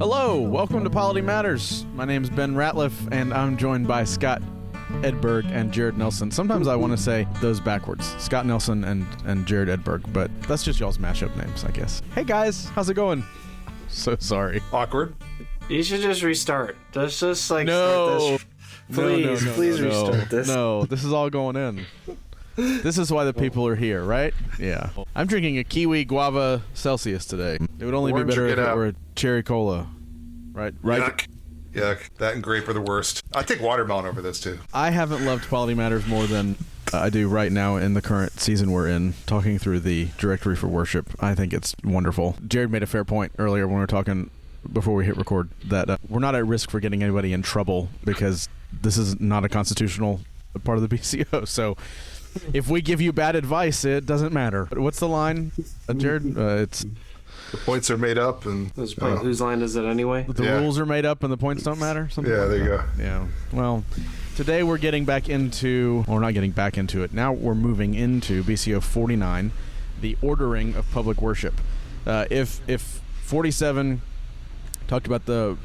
Hello, welcome to Polity Matters. My name's Ben Ratliff, and I'm joined by Scott Edberg and Jared Nelson. Sometimes I want to say those backwards, Scott Nelson and Jared Edberg, but that's just y'all's mashup names, I guess. Hey guys, how's it going? So sorry. Awkward. You should just restart. Let's just start No. this. Please restart this. No, this is all going in. This is why the people are here, right? Yeah. I'm drinking a kiwi guava Celsius today. It would only be better if it were a cherry cola, right? Yuck. That and grape are the worst. I take watermelon over this too. I haven't loved Quality Matters more than I do right now in the current season we're in, talking through the directory for worship. I think it's wonderful. Jared made a fair point earlier when we were talking before we hit record that we're not at risk for getting anybody in trouble because this is not a constitutional part of the BCO. So if we give you bad advice, it doesn't matter. What's the line, Jared? It's the points are made up, and whose line is it anyway? The rules are made up and the points don't matter. Something there you go. Yeah. Well, today we're getting back into, or not getting back into it. Now we're moving into BCO 49, the ordering of public worship. If 47 talked about the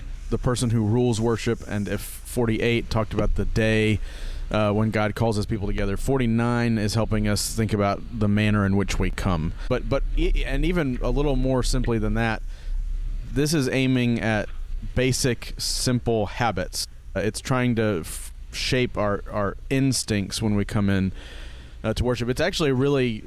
person who rules worship, and if 48 talked about the day when God calls his people together, 49 is helping us think about the manner in which we come. But and even a little more simply than that, this is aiming at basic, simple habits. It's trying to shape our instincts when we come in to worship. It's actually a really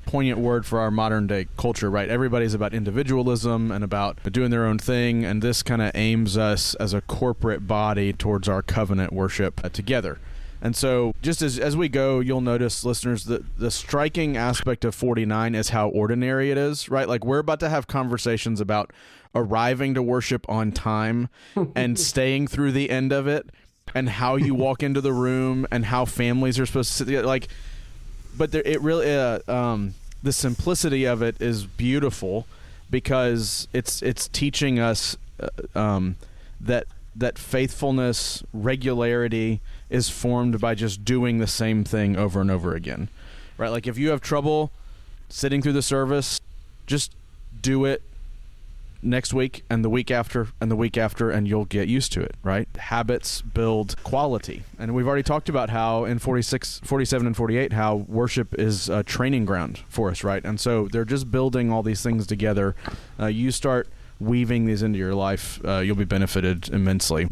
poignant word for our modern day culture, right? Everybody's about individualism and about doing their own thing, and this kind of aims us as a corporate body towards our covenant worship together. And so just as we go, you'll notice, listeners, that the striking aspect of 49 is how ordinary it is, right? Like, we're about to have conversations about arriving to worship on time and staying through the end of it, and how you walk into the room and how families are supposed to sit, like, but it really, the simplicity of it is beautiful because it's teaching us that faithfulness, regularity is formed by just doing the same thing over and over again, right? Like, if you have trouble sitting through the service, just do it next week and the week after and the week after, and you'll get used to it, right? Habits build quality. And we've already talked about how in 46, 47, and 48, how worship is a training ground for us, right? And so they're just building all these things together. You start weaving these into your life, you'll be benefited immensely.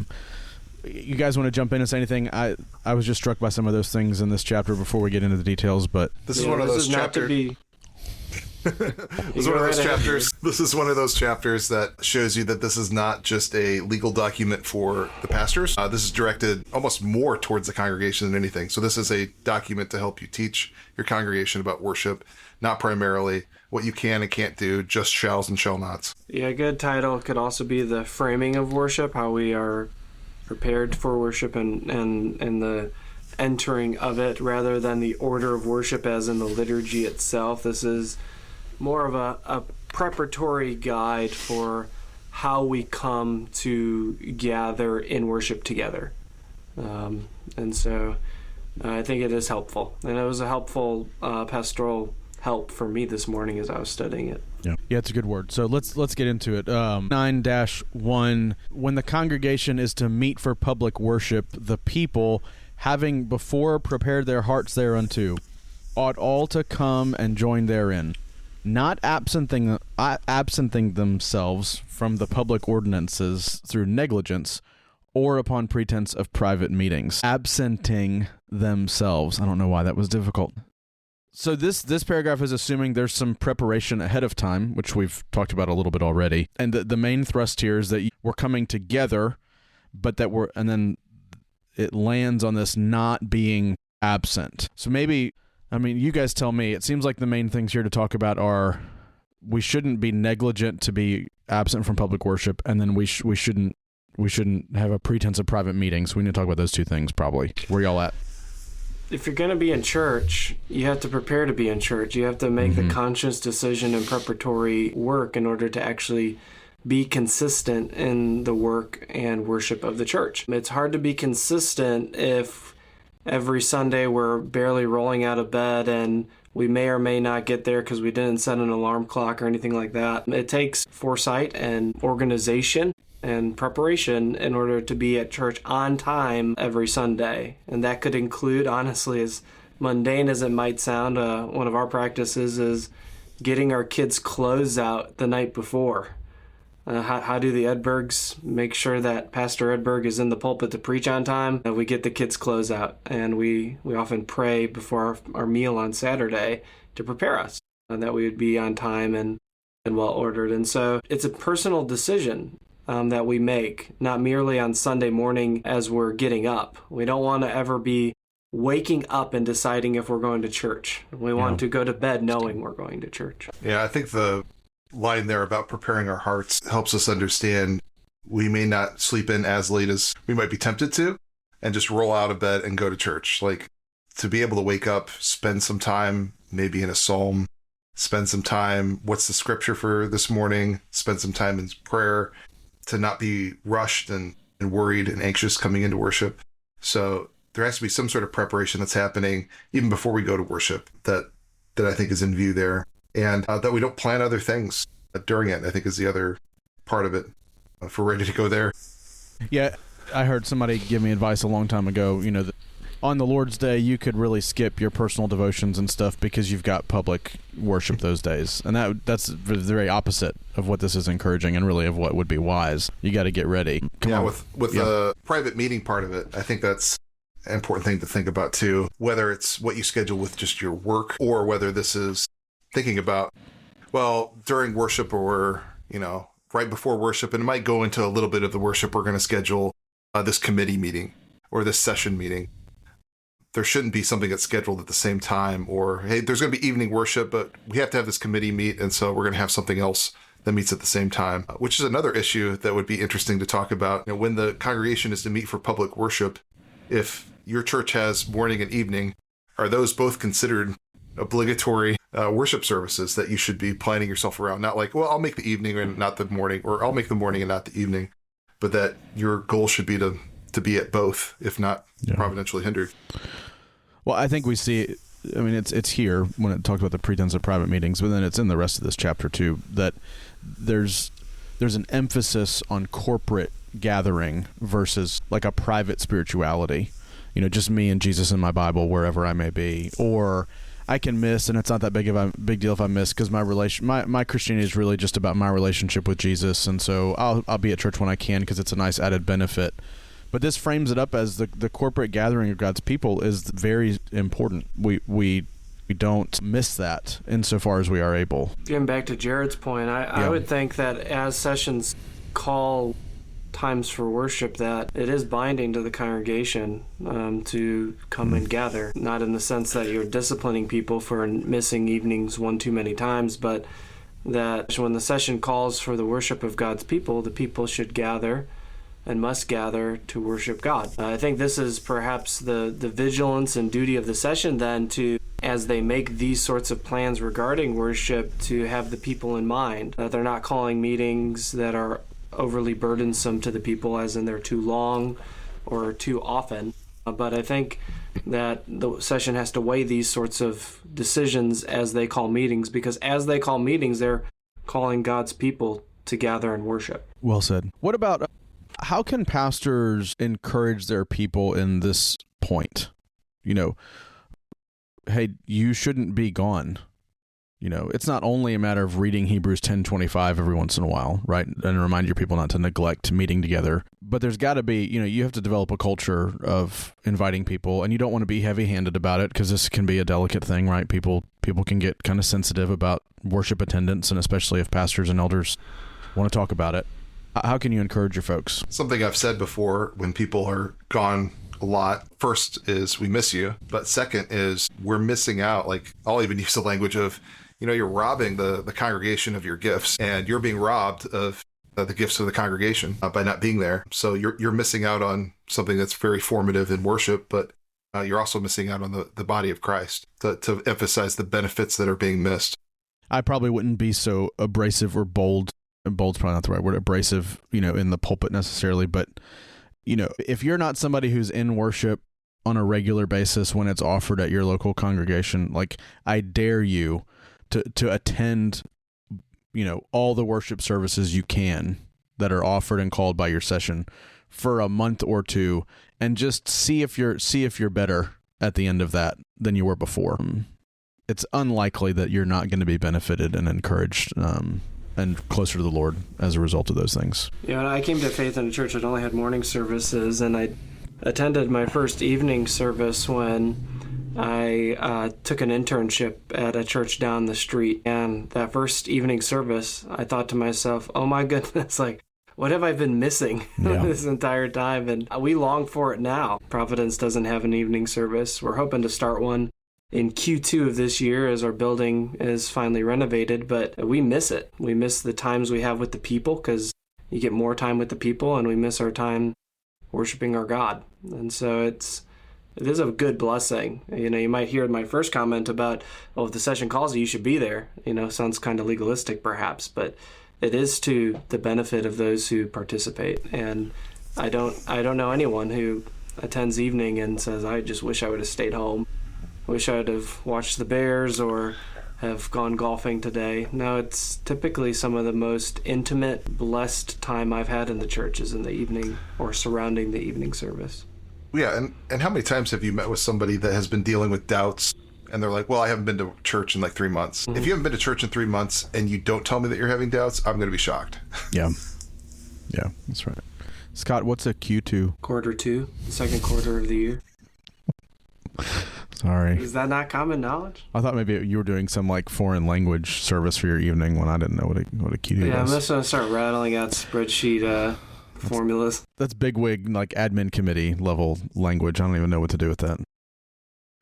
You guys want to jump in and say anything? I was just struck by some of those things in this chapter before we get into the details, but this is one of those chapters. This is one of those chapters that shows you that this is not just a legal document for the pastors. This is directed almost more towards the congregation than anything. So this is a document to help you teach your congregation about worship, not primarily what you can and can't do, just shalls and shall nots. Yeah, a good title could also be the framing of worship, how we are prepared for worship and the entering of it, rather than the order of worship as in the liturgy itself. This is more of a preparatory guide for how we come to gather in worship together. And so I think it is helpful. And it was a helpful pastoral help for me this morning as I was studying it. Yeah, it's a good word. So let's get into it. 9-1, when the congregation is to meet for public worship, the people, having before prepared their hearts thereunto, ought all to come and join therein, not absenting themselves from the public ordinances through negligence or upon pretense of private meetings. Absenting themselves. I don't know why that was difficult. So this paragraph is assuming there's some preparation ahead of time, which we've talked about a little bit already. And the main thrust here is that we're coming together, but and then it lands on this not being absent. So maybe, I mean, you guys tell me, it seems like the main things here to talk about are we shouldn't be negligent to be absent from public worship, and then we shouldn't have a pretense of private meetings. We need to talk about those two things probably. Where y'all at? If you're going to be in church, you have to prepare to be in church. You have to make the conscious decision and preparatory work in order to actually be consistent in the work and worship of the church. It's hard to be consistent if every Sunday we're barely rolling out of bed and we may or may not get there because we didn't set an alarm clock or anything like that. It takes foresight and organization and preparation in order to be at church on time every Sunday. And that could include, honestly, as mundane as it might sound, one of our practices is getting our kids' clothes out the night before. How do the Edbergs make sure that Pastor Edberg is in the pulpit to preach on time? We get the kids' clothes out, and we often pray before our meal on Saturday to prepare us, and that we would be on time and well ordered. And so it's a personal decision that we make, not merely on Sunday morning as we're getting up. We don't want to ever be waking up and deciding if we're going to church. We want to go to bed knowing we're going to church. Yeah, I think the line there about preparing our hearts helps us understand we may not sleep in as late as we might be tempted to and just roll out of bed and go to church. Like, to be able to wake up, spend some time maybe in a psalm, spend some time, what's the scripture for this morning, spend some time in prayer, to not be rushed and worried and anxious coming into worship. So there has to be some sort of preparation that's happening even before we go to worship that I think is in view there. And that we don't plan other things during it, I think, is the other part of it, if we're ready to go there. Yeah, I heard somebody give me advice a long time ago, that on the Lord's Day, you could really skip your personal devotions and stuff because you've got public worship those days. And that's the very opposite of what this is encouraging and really of what would be wise. You got to get ready. With the private meeting part of it, I think that's an important thing to think about too, whether it's what you schedule with just your work or whether this is thinking about, well, during worship or, right before worship, and it might go into a little bit of the worship, we're going to schedule this committee meeting or this session meeting. There shouldn't be something that's scheduled at the same time, or, hey, there's going to be evening worship, but we have to have this committee meet, and so we're going to have something else that meets at the same time, which is another issue that would be interesting to talk about. When the congregation is to meet for public worship, if your church has morning and evening, are those both considered obligatory worship services that you should be planning yourself around? Not like, well, I'll make the evening and not the morning, or I'll make the morning and not the evening, but that your goal should be to be at both, if not providentially hindered. Well, I think we see, it's here when it talks about the pretense of private meetings, but then it's in the rest of this chapter too, that there's an emphasis on corporate gathering versus like a private spirituality, just me and Jesus and my Bible wherever I may be, or I can miss, and it's not that big deal if I miss, because my Christianity is really just about my relationship with Jesus, and so I'll be at church when I can because it's a nice added benefit. But this frames it up as the corporate gathering of God's people is very important. We don't miss that insofar as we are able. Getting back to Jared's point, I would think that as sessions call times for worship, that it is binding to the congregation to come and gather, not in the sense that you're disciplining people for missing evenings one too many times, but that when the session calls for the worship of God's people, the people should gather and must gather to worship God. I think this is perhaps the vigilance and duty of the session then, to, as they make these sorts of plans regarding worship, to have the people in mind, that they're not calling meetings that are overly burdensome to the people, as in they're too long or too often. But I think that the session has to weigh these sorts of decisions as they call meetings, because as they call meetings, they're calling God's people to gather and worship. Well said. What about, how can pastors encourage their people in this point? Hey, you shouldn't be gone. It's not only a matter of reading Hebrews 10:25 every once in a while, right? And remind your people not to neglect meeting together. But there's got to be, you have to develop a culture of inviting people, and you don't want to be heavy-handed about it, because this can be a delicate thing, right? People can get kind of sensitive about worship attendance, and especially if pastors and elders want to talk about it. How can you encourage your folks? Something I've said before when people are gone a lot, first is we miss you, but second is we're missing out. Like, I'll even use the language of, you're robbing the congregation of your gifts, and you're being robbed of the gifts of the congregation by not being there. So you're missing out on something that's very formative in worship, but you're also missing out on the body of Christ, to emphasize the benefits that are being missed. I probably wouldn't be so abrasive or bold. Bold's probably not the right word, abrasive, in the pulpit necessarily, but, if you're not somebody who's in worship on a regular basis when it's offered at your local congregation, like, I dare you to attend, all the worship services you can that are offered and called by your session for a month or two, and just see if you're better at the end of that than you were before. It's unlikely that you're not going to be benefited and encouraged and closer to the Lord as a result of those things. Yeah, I came to faith in a church that only had morning services, and I attended my first evening service when I took an internship at a church down the street. And that first evening service, I thought to myself, oh my goodness, like, what have I been missing this entire time? And we long for it now. Providence doesn't have an evening service. We're hoping to start one in Q2 of this year as our building is finally renovated, but we miss it. We miss the times we have with the people because you get more time with the people, and we miss our time worshiping our God. And so it is a good blessing. You know, you might hear my first comment about, oh, if the session calls you should be there. You know, sounds kind of legalistic perhaps, but it is to the benefit of those who participate. And I don't know anyone who attends evening and says, I just wish I would have stayed home. Wish I'd have watched the Bears or have gone golfing today. No, it's typically some of the most intimate, blessed time I've had in the church is in the evening or surrounding the evening service. Yeah, and how many times have you met with somebody that has been dealing with doubts and they're like, well, I haven't been to church in like 3 months. Mm-hmm. If you haven't been to church in 3 months and you don't tell me that you're having doubts, I'm going to be shocked. Yeah, that's right. Scott, what's a Q2? Q2, the second quarter of the year. Sorry. Is that not common knowledge? I thought maybe you were doing some like foreign language service for your evening when I didn't know what a Q2 was. Yeah, I'm just going to start rattling out spreadsheet formulas. That's bigwig, like admin committee level language. I don't even know what to do with that.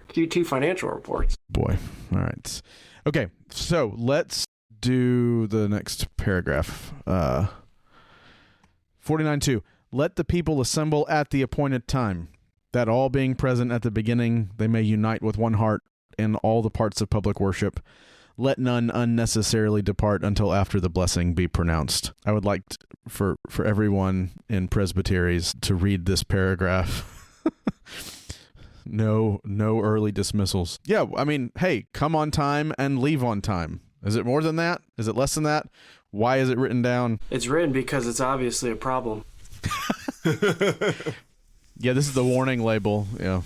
Q2 financial reports. Boy. All right. Okay, so let's do the next paragraph. 49:2. Let the people assemble at the appointed time, that all being present at the beginning, they may unite with one heart in all the parts of public worship. Let none unnecessarily depart until after the blessing be pronounced. I would like for everyone in presbyteries to read this paragraph. No early dismissals. Yeah, I mean, hey, come on time and leave on time. Is it more than that? Is it less than that? Why is it written down? It's written because it's obviously a problem. Yeah, this is the warning label. Yeah.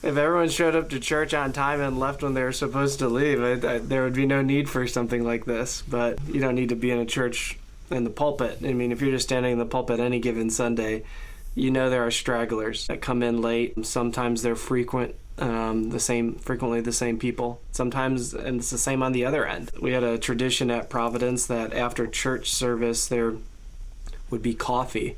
If everyone showed up to church on time and left when they were supposed to leave, there would be no need for something like this. But you don't need to be in a church in the pulpit. I mean, if you're just standing in the pulpit any given Sunday, you know there are stragglers that come in late. Sometimes they're frequently the same people. Sometimes, and it's the same on the other end. We had a tradition at Providence that after church service there would be coffee,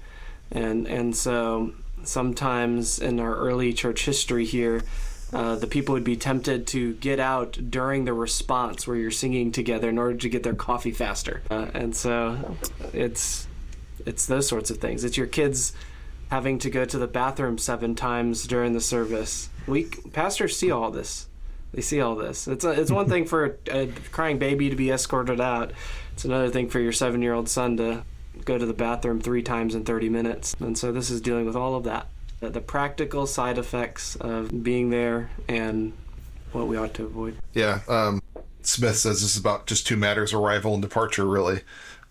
and so sometimes in our early church history here, the people would be tempted to get out during the response where you're singing together in order to get their coffee faster. And so it's those sorts of things. It's your kids having to go to the bathroom 7 times during the service. Pastors see all this. They see all this. It's one thing for a crying baby to be escorted out. It's another thing for your 7-year-old son to go to the bathroom 3 times in 30 minutes. And so this is dealing with all of that. The practical side effects of being there and what we ought to avoid. Yeah. Smith says this is about just 2 matters, arrival and departure, really.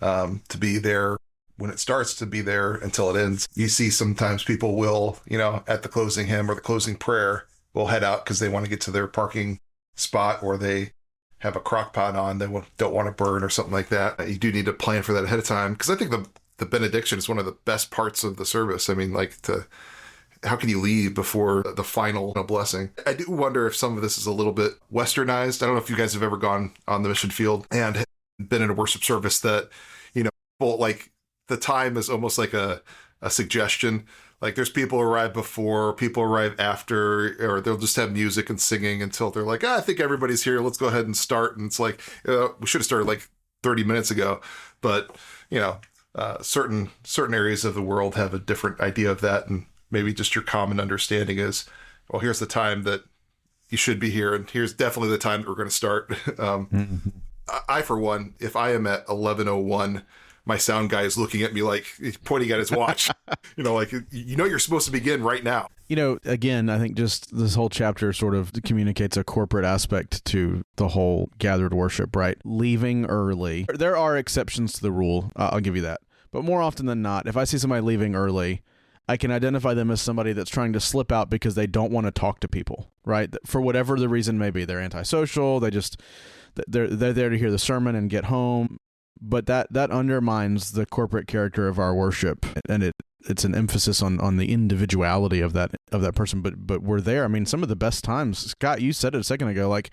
To be there when it starts, to be there until it ends. You see sometimes people will, at the closing hymn or the closing prayer, will head out because they want to get to their parking spot, or they have a crock pot on they don't want to burn or something like that. You do need to plan for that ahead of time, because I think the benediction is one of the best parts of the service. I mean, how can you leave before the final blessing? I do wonder if some of this is a little bit westernized. I don't know if you guys have ever gone on the mission field and been in a worship service that, people, like, the time is almost like a suggestion. Like, there's people arrive before, people arrive after, or they'll just have music and singing until they're like, I think everybody's here. Let's go ahead and start. And it's like, we should have started like 30 minutes ago. But, certain areas of the world have a different idea of that. And maybe just your common understanding is, well, here's the time that you should be here. And here's definitely the time that we're going to start. I, for one, if I am at 11:01, my sound guy is looking at me like he's pointing at his watch, you're supposed to begin right now. Again, I think just this whole chapter sort of communicates a corporate aspect to the whole gathered worship, right? Leaving early. There are exceptions to the rule. I'll give you that. But more often than not, if I see somebody leaving early, I can identify them as somebody that's trying to slip out because they don't want to talk to people, right? For whatever the reason may be. They're antisocial. They're there to hear the sermon and get home. But that undermines the corporate character of our worship, and it's an emphasis on the individuality of that person. But we're there. I mean, some of the best times, Scott, you said it a second ago, like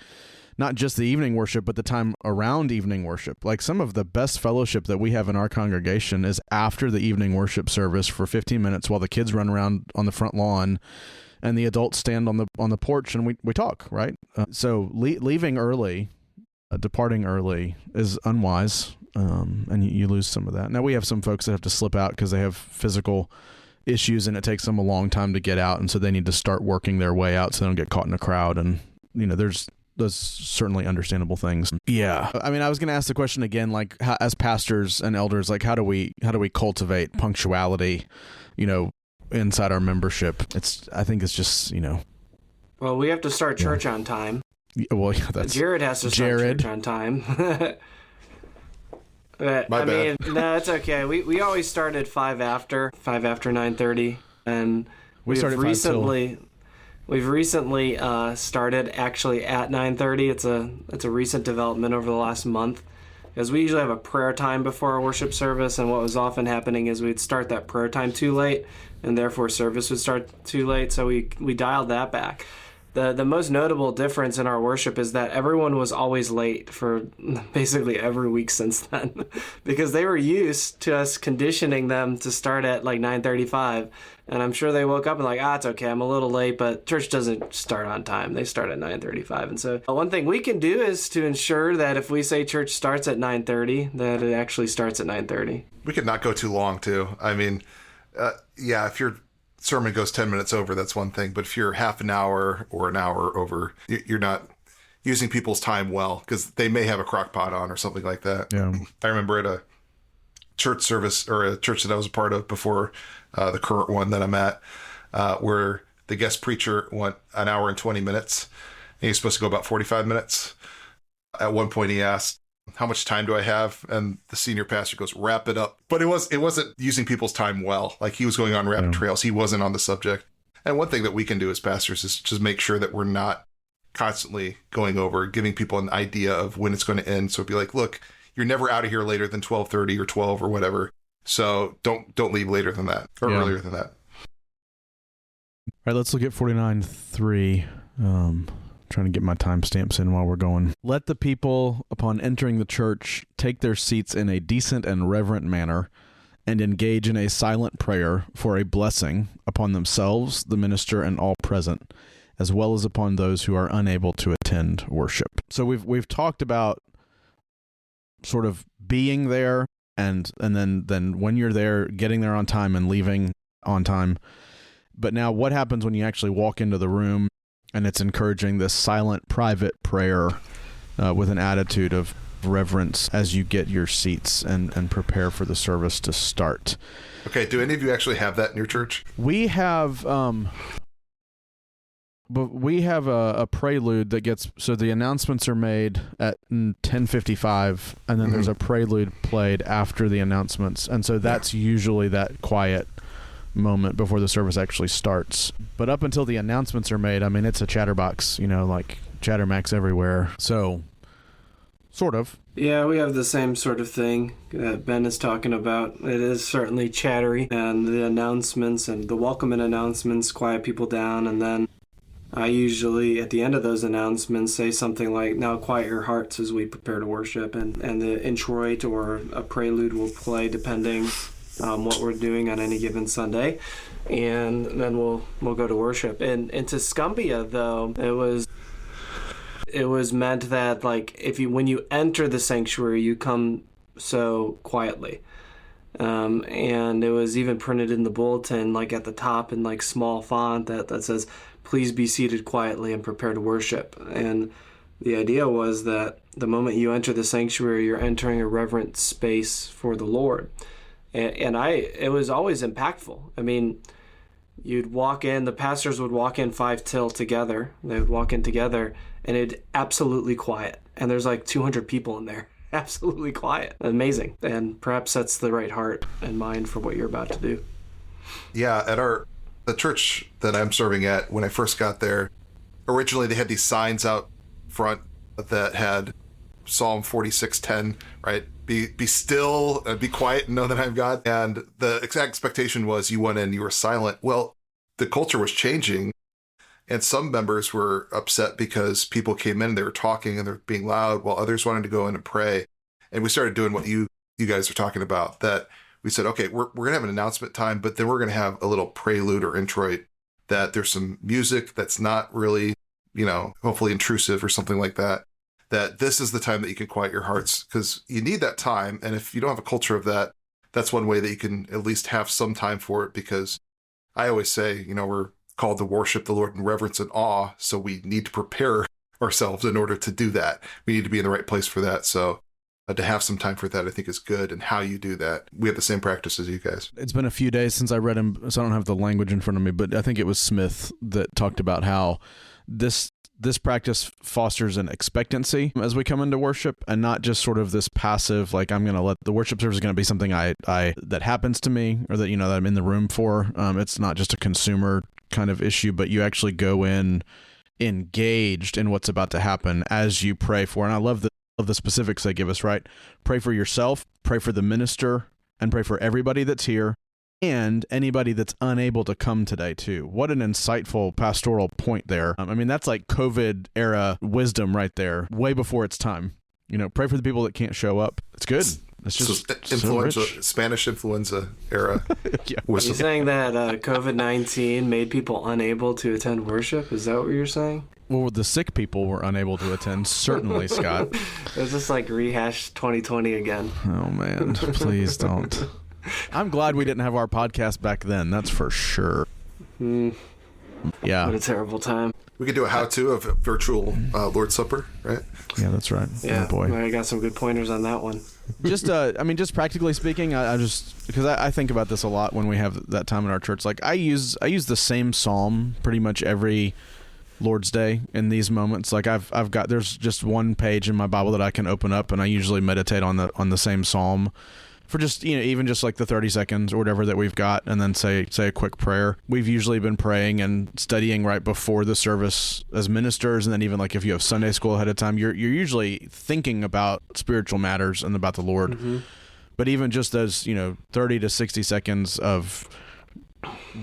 not just the evening worship, but the time around evening worship. Like some of the best fellowship that we have in our congregation is after the evening worship service for 15 minutes while the kids run around on the front lawn and the adults stand on the porch and we talk, right? So leaving early, departing early is unwise. And you lose some of that. Now we have some folks that have to slip out because they have physical issues and it takes them a long time to get out. And so they need to start working their way out so they don't get caught in a crowd. And, there's certainly understandable things. Yeah. I mean, I was going to ask the question again, like as pastors and elders, like how do we cultivate punctuality, inside our membership? I think it's just, Well, we have to start church on time. Well, yeah, that's Jared has to start church on time. My bad. No, it's okay. We always start at 5 after 9:30, and we've recently started actually at 9:30. It's a recent development over the last month, because we usually have a prayer time before our worship service, and what was often happening is we'd start that prayer time too late, and therefore service would start too late. So we dialed that back. The most notable difference in our worship is that everyone was always late for basically every week since then because they were used to us conditioning them to start at like 9:35. And I'm sure they woke up and like, it's okay, I'm a little late, but church doesn't start on time. They start at 9:35. And so one thing we can do is to ensure that if we say church starts at 9:30, that it actually starts at 9:30. We could not go too long, too. I mean, if your sermon goes 10 minutes over, that's one thing. But if you're half an hour or an hour over, you're not using people's time well because they may have a crock pot on or something like that. Yeah. I remember at a church service or a church that I was a part of before the current one that I'm at, where the guest preacher went an hour and 20 minutes. And he was supposed to go about 45 minutes. At one point he asked, how much time do I have? And the senior pastor goes, wrap it up. But it wasn't using people's time well. Like he was going on rabbit trails. He wasn't on the subject. And one thing that we can do as pastors is just make sure that we're not constantly going over, giving people an idea of when it's going to end. So it'd be like, look, you're never out of here later than 12:30 or 12 or whatever. So don't leave later than that or earlier than that. All right, let's look at 49:3. Trying to get my timestamps in while we're going. Let the people, upon entering the church, take their seats in a decent and reverent manner and engage in a silent prayer for a blessing upon themselves, the minister, and all present, as well as upon those who are unable to attend worship. So we've talked about sort of being there and then when you're there, getting there on time and leaving on time. But now what happens when you actually walk into the room and it's encouraging this silent, private prayer with an attitude of reverence as you get your seats and prepare for the service to start? Okay, do any of you actually have that in your church? We have, but we have a prelude that gets, so the announcements are made at 10:55, and then there's a prelude played after the announcements, and so that's usually that quiet moment before the service actually starts. But up until the announcements are made, I mean, it's a chatterbox, like Chattermax everywhere. So, sort of. Yeah, we have the same sort of thing that Ben is talking about. It is certainly chattery, and the announcements and the welcome and announcements quiet people down, and then I usually, at the end of those announcements, say something like, now quiet your hearts as we prepare to worship, and the introit or a prelude will play depending what we're doing on any given Sunday, and then we'll go to worship. And to Scumbia, though, it was meant that like when you enter the sanctuary, you come so quietly, and it was even printed in the bulletin, like at the top in like small font that says, "Please be seated quietly and prepare to worship." And the idea was that the moment you enter the sanctuary, you're entering a reverent space for the Lord. And it was always impactful. I mean, you'd walk in, the pastors would walk in 5 till together. They would walk in together, and it's absolutely quiet. And there's like 200 people in there. absolutely quiet. Amazing. And perhaps that's the right heart and mind for what you're about to do. Yeah, at the church that I'm serving at, when I first got there, originally they had these signs out front that had Psalm 46:10, right? Be still, be quiet, and know that I'm God. And the exact expectation was you went in, you were silent. Well, the culture was changing, and some members were upset because people came in, they were talking and they're being loud, while others wanted to go in and pray. And we started doing what you guys are talking about, that we said, okay, we're going to have an announcement time, but then we're going to have a little prelude or introit, that there's some music that's not really, hopefully intrusive or something like that, that this is the time that you can quiet your hearts, because you need that time. And if you don't have a culture of that, that's one way that you can at least have some time for it, because I always say, we're called to worship the Lord in reverence and awe, so we need to prepare ourselves in order to do that. We need to be in the right place for that. So to have some time for that, I think, is good. And how you do that, we have the same practice as you guys. It's been a few days since I read him, so I don't have the language in front of me, but I think it was Smith that talked about how this practice fosters an expectancy as we come into worship, and not just sort of this passive, like, I'm going to let the worship service is going to be something I that happens to me, or that, that I'm in the room for. It's not just a consumer kind of issue, but you actually go in engaged in what's about to happen as you pray for. And I love the specifics they give us, right? Pray for yourself, pray for the minister, and pray for everybody that's here, and anybody that's unable to come today too. What an insightful pastoral point there. That's like COVID era wisdom right there, way before its time. Pray for the people that can't show up. It's good. It's just influenza, Spanish influenza era. Yeah. Are you saying that COVID-19 made people unable to attend worship? Is that what you're saying? Well, the sick people were unable to attend, certainly, Scott. It was just like rehash 2020 again. Oh, man. Please don't. I'm glad we didn't have our podcast back then. That's for sure. Yeah. What a terrible time. We could do a how-to of virtual Lord's Supper, right? Yeah, that's right. Yeah, oh, boy. I got some good pointers on that one. Just practically speaking, I just, because I think about this a lot when we have that time in our church. Like, I use the same psalm pretty much every Lord's Day in these moments. Like, there's just one page in my Bible that I can open up, and I usually meditate on the same psalm for just, even just like the 30 seconds or whatever that we've got, and then say a quick prayer. We've usually been praying and studying right before the service as ministers, and then even like if you have Sunday school ahead of time, you're usually thinking about spiritual matters and about the Lord. Mm-hmm. But even just as 30 to 60 seconds of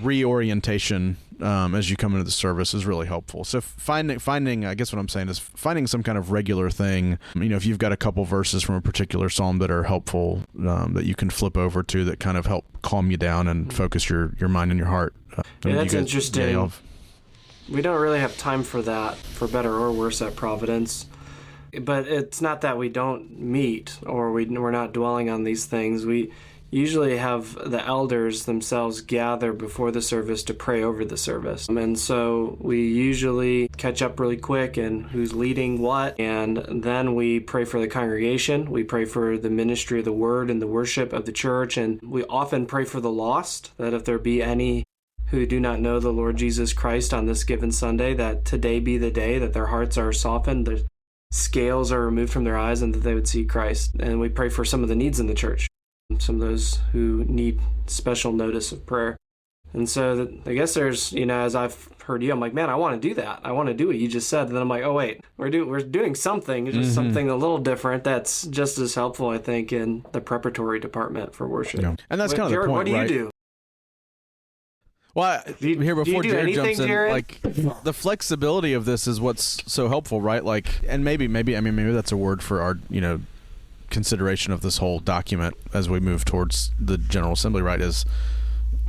reorientation as you come into the service is really helpful. So finding, I guess what I'm saying is finding some kind of regular thing. If you've got a couple verses from a particular psalm that are helpful, that you can flip over to, that kind of help calm you down and focus your mind and your heart. Yeah, that's interesting. We don't really have time for that, for better or worse, at Providence. But it's not that we don't meet or we're not dwelling on these things. We usually have the elders themselves gather before the service to pray over the service. And so we usually catch up really quick and who's leading what, and then we pray for the congregation. We pray for the ministry of the word and the worship of the church, and we often pray for the lost, that if there be any who do not know the Lord Jesus Christ on this given Sunday, that today be the day that their hearts are softened, the scales are removed from their eyes, and that they would see Christ. And we pray for some of the needs in the church, some of those who need special notice of prayer. And so I guess there's, as I've heard you, I'm like, man, I want to do that. I want to do what you just said. And then I'm like, oh, wait, we're doing something, just something a little different that's just as helpful, I think, in the preparatory department for worship. Yeah. And that's kind of Jared, the point, what do you do? Well, here before Jared jumps in, Jared? like, the flexibility of this is what's so helpful, right? Like, and maybe that's a word for our, consideration of this whole document as we move towards the General Assembly, right? Is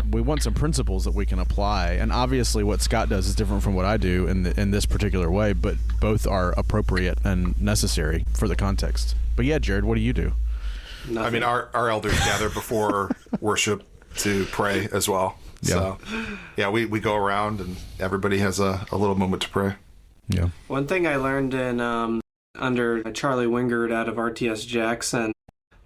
we want some principles that we can apply, and obviously what Scott does is different from what I do in this particular way, but both are appropriate and necessary for the context. But yeah, Jared, what do you do? Nothing. Our elders gather before worship to pray as well. Yeah. So, we go around and everybody has a little moment to pray. Yeah. One thing I learned in under Charlie Wingard out of RTS Jackson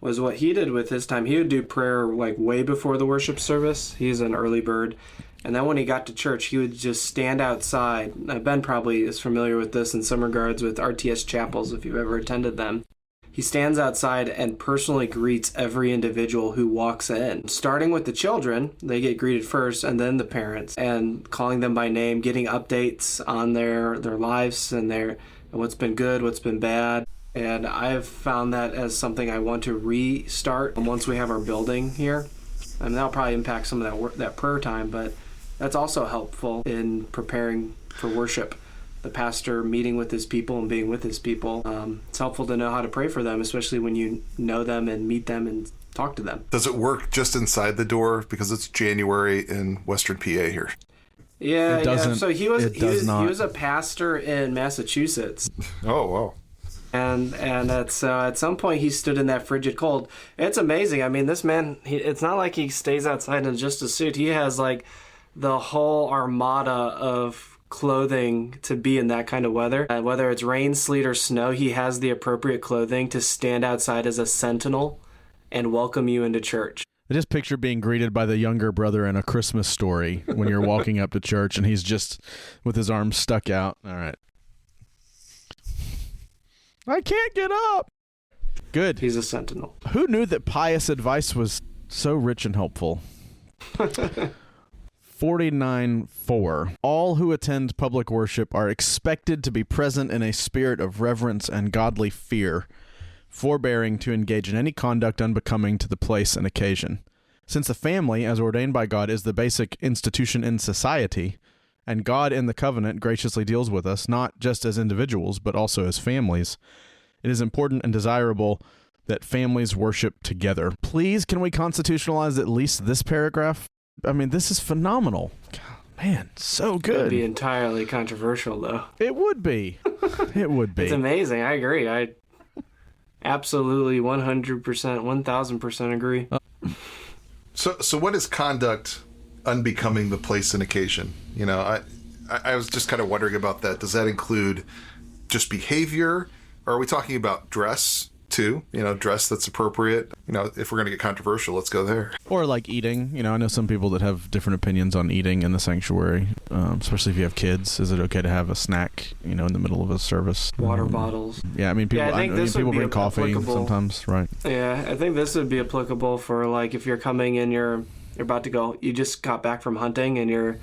was what he did with his time. He would do prayer like way before the worship service. He's an early bird. And then when he got to church, he would just stand outside. Ben probably is familiar with this in some regards with RTS chapels, if you've ever attended them. He stands outside and personally greets every individual who walks in. Starting with the children, they get greeted first, and then the parents, and calling them by name, getting updates on their lives and what's been good, what's been bad. And I've found that as something I want to restart once we have our building here. And that'll probably impact some of that prayer time, but that's also helpful in preparing for worship. The pastor meeting with his people and being with his people. It's helpful to know how to pray for them, especially when you know them and meet them and talk to them. Does it work just inside the door? Because it's January in Western PA here. Yeah, yeah. So he was a pastor in Massachusetts. Oh, wow. And that's at some point he stood in that frigid cold. It's amazing. I mean, this man, it's not like he stays outside in just a suit. He has like the whole armada of clothing to be in that kind of weather. Whether it's rain, sleet, or snow, he has the appropriate clothing to stand outside as a sentinel and welcome you into church. I just picture being greeted by the younger brother in A Christmas Story when you're walking up to church and he's just with his arms stuck out. All right. I can't get up. Good. He's a sentinel. Who knew that pious advice was so rich and helpful? 49:4. All who attend public worship are expected to be present in a spirit of reverence and godly fear, forbearing to engage in any conduct unbecoming to the place and occasion. Since the family, as ordained by God, is the basic institution in society, and God in the covenant graciously deals with us, not just as individuals, but also as families, it is important and desirable that families worship together. Please, can we constitutionalize at least this paragraph? I mean, this is phenomenal. God, man, so good. It would be entirely controversial, though. It would be. It would be. It's amazing. I agree. I absolutely 100%, 1,000% agree. So what is conduct unbecoming the place and occasion? You know, I was just kind of wondering about that. Does that include just behavior? Or are we talking about dress too? You know, dress that's appropriate. You know, if we're going to get controversial, let's go there. Or like eating. You know, I know some people that have different opinions on eating in the sanctuary, especially if you have kids. Is it okay to have a snack, you know, in the middle of a service? Water bottles. Yeah, I mean, people, people bring coffee sometimes, right? Yeah, I think this would be applicable for like if you're coming and you're about to go, you just got back from hunting and you're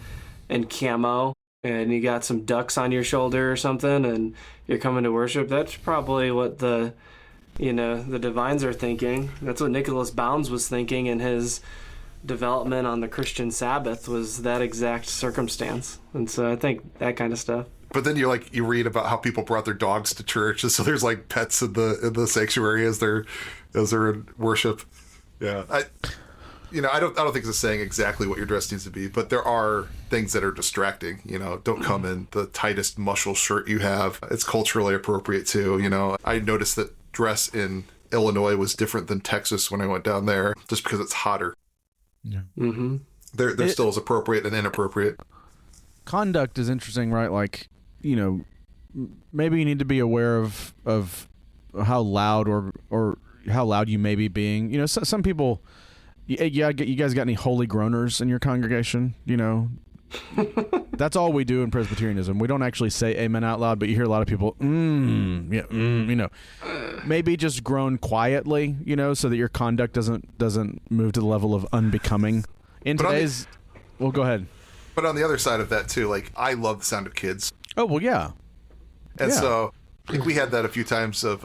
in camo and you got some ducks on your shoulder or something and you're coming to worship. That's probably what the divines are thinking. That's what Nicholas Bounds was thinking in his development on the Christian Sabbath, was that exact circumstance. And so I think that kind of stuff. But then you read about how people brought their dogs to church, and so there's like pets in the sanctuary as they're in worship. Yeah, I don't think it's saying exactly what your dress needs to be, but there are things that are distracting. You know, don't come in the tightest muscle shirt you have. It's culturally appropriate too. You know, I noticed that dress in Illinois was different than Texas when I went down there, just because it's hotter. Yeah. Mm-hmm. There still is appropriate and inappropriate. Conduct is interesting, right? Like, you know, maybe you need to be aware of how loud or how loud you may be being. You know, some people. Yeah, you guys got any holy groaners in your congregation? You know, that's all we do in Presbyterianism. We don't actually say amen out loud, but you hear a lot of people, you know, maybe just groan quietly, you know, so that your conduct doesn't move to the level of unbecoming. Well, go ahead. But on the other side of that too, like, I love the sound of kids. Oh, well, yeah. And so I think we had that a few times of,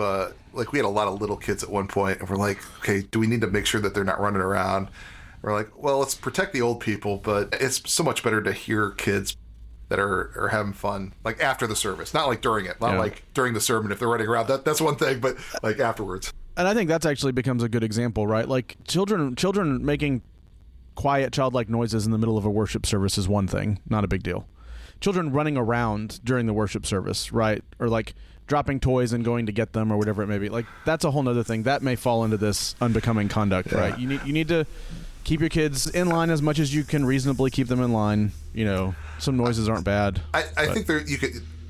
we had a lot of little kids at one point, and we're like, okay, do we need to make sure that they're not running around? We're like, well, let's protect the old people, but it's so much better to hear kids that are having fun, like after the service, not like during it, not like during the sermon if they're running around. That's one thing, but like afterwards. And I think that's actually becomes a good example, right? Like children making quiet childlike noises in the middle of a worship service is one thing, not a big deal. Children running around during the worship service, right? Or like dropping toys and going to get them or whatever it may be. Like, that's a whole nother thing. That may fall into this unbecoming conduct, right? You need to keep your kids in line as much as you can reasonably keep them in line. You know, some noises aren't bad. I think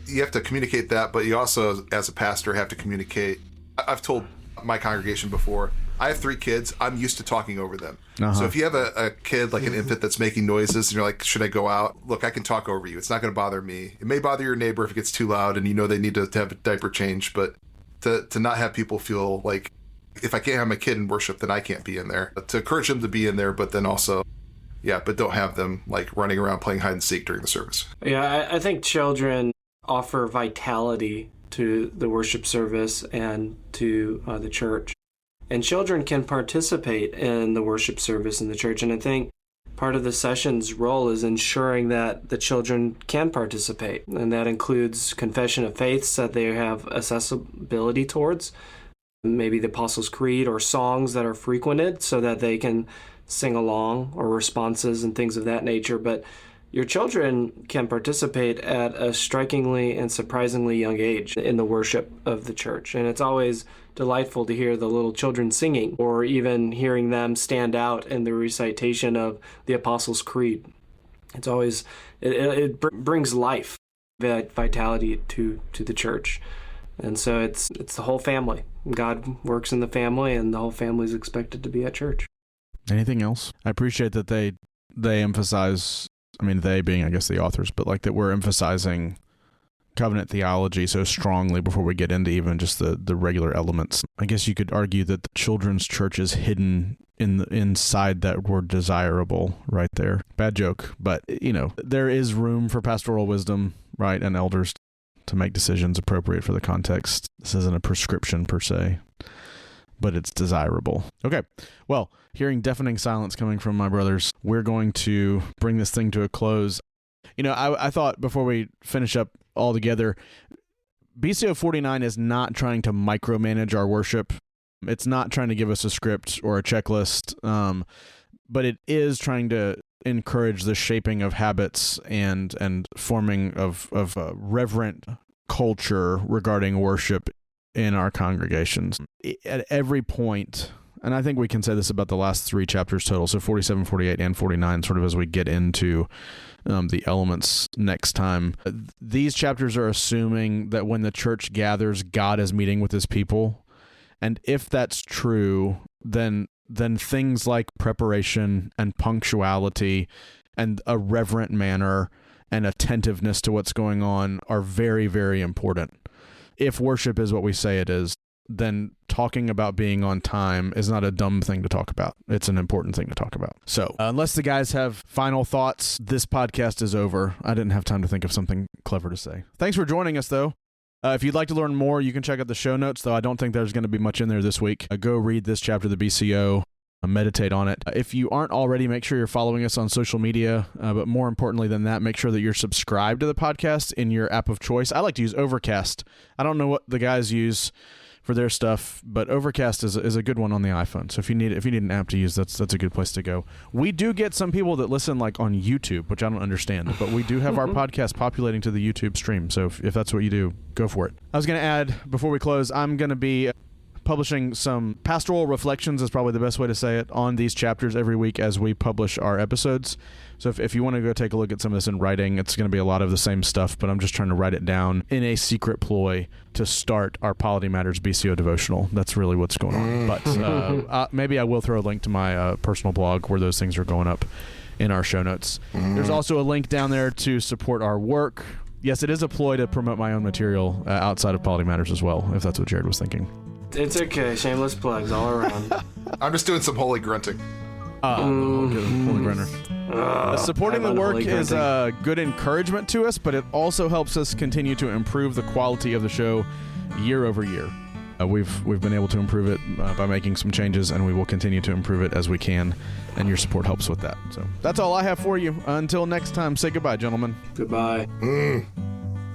you have to communicate that, but you also, as a pastor, have to communicate. I've told my congregation before, I have 3 kids. I'm used to talking over them. So if you have a kid, like an infant, that's making noises and you're like, should I go out? Look, I can talk over you. It's not going to bother me. It may bother your neighbor if it gets too loud and you know they need to have a diaper change, but to not have people feel like, if I can't have my kid in worship, then I can't be in there. To encourage them to be in there, but then also, but don't have them like running around playing hide and seek during the service. Yeah, I think children offer vitality to the worship service and to the church. And children can participate in the worship service in the church. And I think part of the session's role is ensuring that the children can participate. And that includes confession of faiths that they have accessibility towards, maybe the Apostles' Creed or songs that are frequented so that they can sing along, or responses and things of that nature. But your children can participate at a strikingly and surprisingly young age in the worship of the church. And it's always delightful to hear the little children singing, or even hearing them stand out in the recitation of the Apostles' Creed. It's always, it brings life, vitality to the church. And so it's the whole family. God works in the family, and the whole family is expected to be at church. Anything else? I appreciate that they emphasize, I mean, they being, I guess, the authors, but like that we're emphasizing covenant theology so strongly before we get into even just the regular elements. I guess you could argue that the children's church is hidden inside that word desirable right there. Bad joke, but there is room for pastoral wisdom, right, and elders to make decisions appropriate for the context. This isn't a prescription per se, but it's desirable. Okay, well, hearing deafening silence coming from my brothers, we're going to bring this thing to a close. I thought before we finish up all together, BCO 49 is not trying to micromanage our worship. It's not trying to give us a script or a checklist, but it is trying to encourage the shaping of habits and forming of a reverent culture regarding worship in our congregations. At every point, and I think we can say this about the last 3 chapters total, so 47, 48, and 49, sort of as we get into the elements next time. These chapters are assuming that when the church gathers, God is meeting with his people. And if that's true, then things like preparation and punctuality and a reverent manner and attentiveness to what's going on are very, very important. If worship is what we say it is, then talking about being on time is not a dumb thing to talk about. It's an important thing to talk about. So unless the guys have final thoughts, this podcast is over. I didn't have time to think of something clever to say. Thanks for joining us, though. If you'd like to learn more, you can check out the show notes, though I don't think there's going to be much in there this week. Go read this chapter of the BCO. Meditate on it. If you aren't already, make sure you're following us on social media. But more importantly than that, make sure that you're subscribed to the podcast in your app of choice. I like to use Overcast. I don't know what the guys use for their stuff, but Overcast is a good one on the iPhone. So if you need an app to use, that's a good place to go. We do get some people that listen like on YouTube, which I don't understand, but we do have our podcast populating to the YouTube stream. So if that's what you do, go for it. I was going to add before we close, I'm going to be publishing some pastoral reflections, is probably the best way to say it, on these chapters every week as we publish our episodes. So if you want to go take a look at some of this in writing, it's going to be a lot of the same stuff, but I'm just trying to write it down in a secret ploy to start our Polity Matters BCO devotional. That's really what's going on. But maybe I will throw a link to my personal blog where those things are going up in our show notes. There's also a link down there to support our work. Yes, it is a ploy to promote my own material outside of Polity Matters as well, if that's what Jared was thinking. It's okay. Shameless plugs all around. I'm just doing some holy grunting. Holy grunter. Supporting the work is a good encouragement to us, but it also helps us continue to improve the quality of the show year over year. We've been able to improve it by making some changes, and we will continue to improve it as we can, and your support helps with that. So that's all I have for you. Until next time, say goodbye, gentlemen. Goodbye.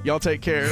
Y'all take care.